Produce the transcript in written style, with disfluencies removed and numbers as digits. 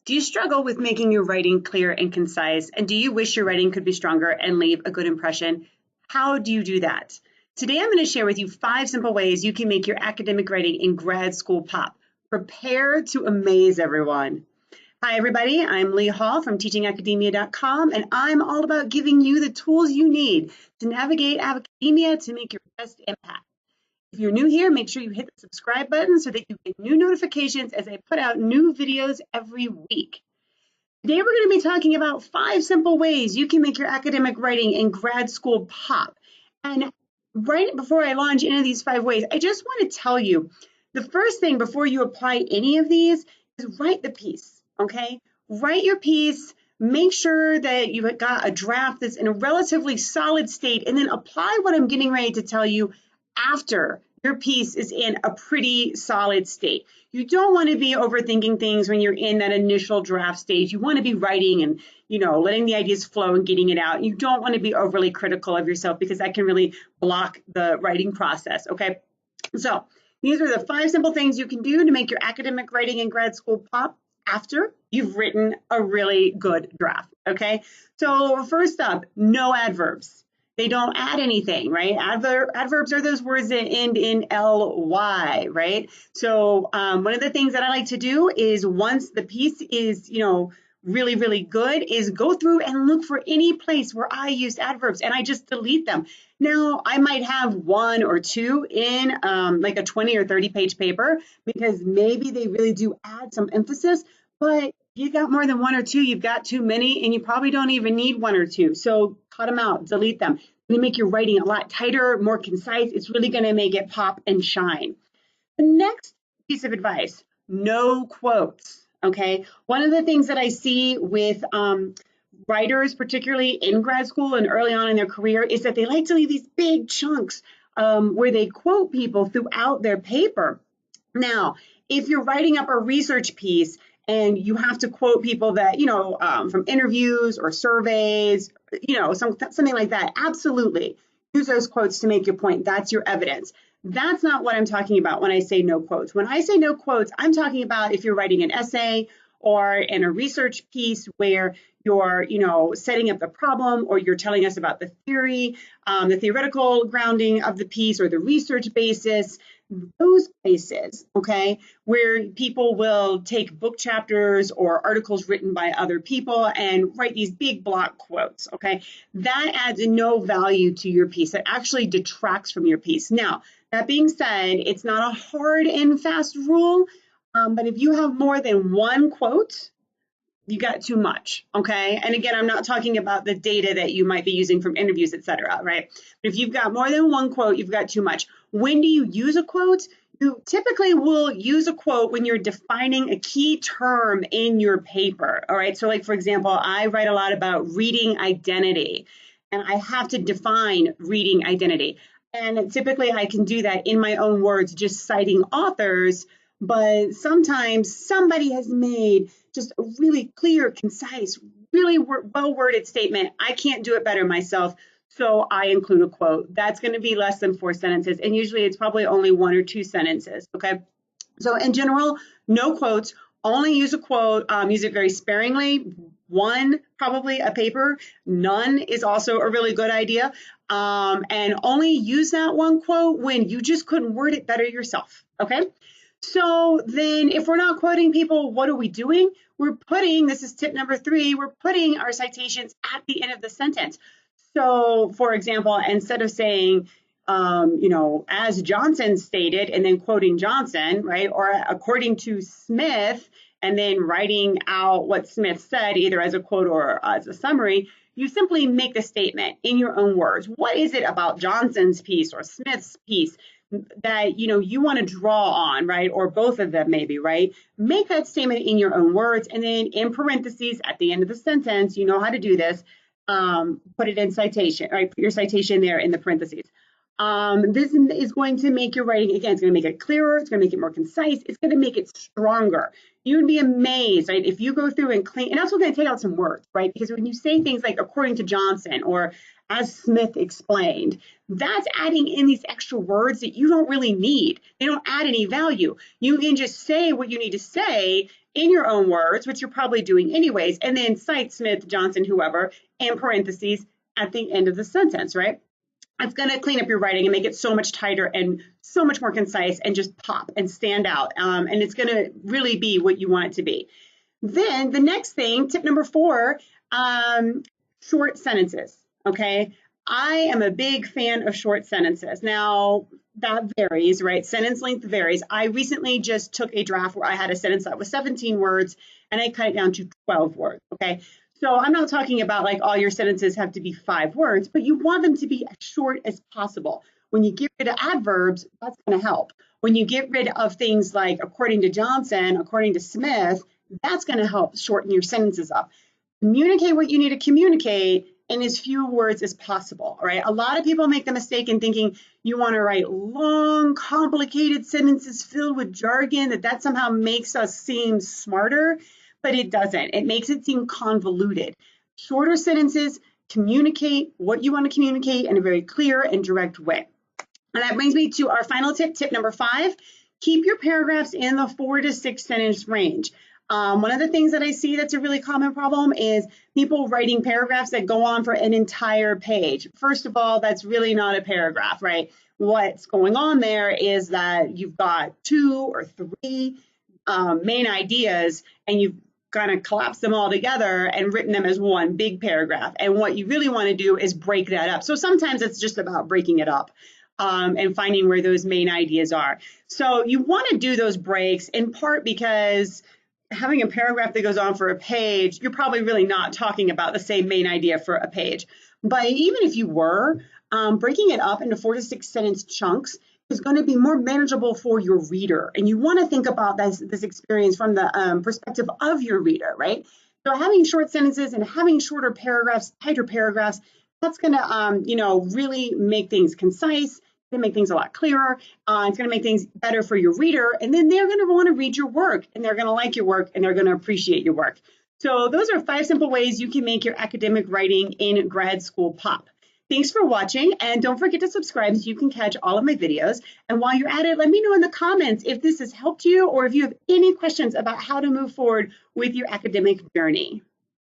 Do you struggle with making your writing clear and concise? And do you wish your writing could be stronger and leave a good impression? How do you do that? Today, I'm going to share with you 5 simple ways you can make your academic writing in grad school pop. Prepare to amaze everyone. Hi, everybody. I'm Leigh Hall from teachingacademia.com, and I'm all about giving you the tools you need to navigate academia to make your best impact. If you're new here, make sure you hit the subscribe button so that you get new notifications as I put out new videos every week. Today, we're going to be talking about 5 simple ways you can make your academic writing in grad school pop. And right before I launch into these 5 ways, I just want to tell you, the first thing before you apply any of these is write the piece, okay? Write your piece, make sure that you've got a draft that's in a relatively solid state, and then apply what I'm getting ready to tell you after your piece is in a pretty solid state. You don't want to be overthinking things when you're in that initial draft stage. You want to be writing and, letting the ideas flow and getting it out. You don't want to be overly critical of yourself because that can really block the writing process, okay? So these are the 5 simple things you can do to make your academic writing in grad school pop after you've written a really good draft, okay? So first up, no adverbs. They don't add anything, right? Adverbs are those words that end in ly, right? So one of the things that I like to do is once the piece is, really, really good, is go through and look for any place where I used adverbs and I just delete them. Now, I might have 1 or 2 in like a 20 or 30 page paper because maybe they really do add some emphasis, but you got more than 1 or 2, you've got too many, and you probably don't even need 1 or 2. So cut them out, delete them. It's going to make your writing a lot tighter, more concise. It's really going to make it pop and shine. The next piece of advice, no quotes, okay? One of the things that I see with writers, particularly in grad school and early on in their career, is that they like to leave these big chunks where they quote people throughout their paper. Now, if you're writing up a research piece and you have to quote people that, from interviews or surveys, something like that, absolutely use those quotes to make your point. That's your evidence. That's not what I'm talking about when I say no quotes. When I say no quotes, I'm talking about if you're writing an essay or in a research piece where you're, setting up the problem or you're telling us about the theory, the theoretical grounding of the piece or the research basis, those places, okay, where people will take book chapters or articles written by other people and write these big block quotes, okay, that adds no value to your piece. It actually detracts from your piece. Now, that being said, it's not a hard and fast rule, but if you have more than 1 quote, you got too much, okay? And again, I'm not talking about the data that you might be using from interviews, et cetera, right? But if you've got more than 1 quote, you've got too much. When do you use a quote? You typically will use a quote when you're defining a key term in your paper, all right? So like, for example, I write a lot about reading identity, and I have to define reading identity. And typically I can do that in my own words, just citing authors, but sometimes somebody has made just a really clear, concise, really well-worded statement. I can't do it better myself, so I include a quote. That's going to be less than 4 sentences, and usually it's probably only 1 or 2 sentences, okay? So in general, no quotes, only use a quote, use it very sparingly. 1, probably a paper. None is also a really good idea, and only use that 1 quote when you just couldn't word it better yourself, okay? So then if we're not quoting people, what are we doing? We're putting, this is tip number 3, we're putting our citations at the end of the sentence. So for example, instead of saying, as Johnson stated, and then quoting Johnson, right? Or according to Smith, and then writing out what Smith said, either as a quote or as a summary, you simply make the statement in your own words. What is it about Johnson's piece or Smith's piece that you want to draw on, right? Or both of them maybe, right? Make that statement in your own words, and then in parentheses at the end of the sentence, you know how to do this, put it in citation, right? Put your citation there in the parentheses. This is going to make your writing, again, it's going to make it clearer, it's going to make it more concise, it's going to make it stronger. You would be amazed, right? If you go through and clean, and also going to take out some words, right? Because when you say things like according to Johnson or as Smith explained, that's adding in these extra words that you don't really need. They don't add any value. You can just say what you need to say in your own words, which you're probably doing anyways, and then cite Smith, Johnson, whoever, in parentheses at the end of the sentence, right? It's going to clean up your writing and make it so much tighter and so much more concise and just pop and stand out. And it's going to really be what you want it to be. Then the next thing, tip number 4, short sentences, okay? I am a big fan of short sentences. Now, that varies, right? Sentence length varies. I recently just took a draft where I had a sentence that was 17 words and I cut it down to 12 words, okay? So I'm not talking about like all your sentences have to be 5 words, but you want them to be as short as possible. When you get rid of adverbs, that's going to help. When you get rid of things like according to Johnson, according to Smith, that's going to help shorten your sentences up. Communicate what you need to communicate in as few words as possible, right? A lot of people make the mistake in thinking you want to write long, complicated sentences filled with jargon, that somehow makes us seem smarter, but it doesn't. It makes it seem convoluted. Shorter sentences communicate what you want to communicate in a very clear and direct way. And that brings me to our final tip, tip number 5. Keep your paragraphs in the 4 to 6 sentence range. One of the things that I see that's a really common problem is people writing paragraphs that go on for an entire page. First of all, that's really not a paragraph, right? What's going on there is that you've got 2 or 3 main ideas and you've kind of collapsed them all together and written them as one big paragraph. And what you really want to do is break that up. So sometimes it's just about breaking it up. And finding where those main ideas are. So you want to do those breaks in part because having a paragraph that goes on for a page, you're probably really not talking about the same main idea for a page. But even if you were, breaking it up into 4 to 6 sentence chunks is going to be more manageable for your reader. And you want to think about this experience from the perspective of your reader, right? So having short sentences and having shorter paragraphs, tighter paragraphs, that's going to, really make things concise. It's going to make things a lot clearer. It's going to make things better for your reader. And then they're going to want to read your work and they're going to like your work and they're going to appreciate your work. So those are 5 simple ways you can make your academic writing in grad school pop. Thanks for watching, and don't forget to subscribe so you can catch all of my videos. And while you're at it, let me know in the comments if this has helped you or if you have any questions about how to move forward with your academic journey.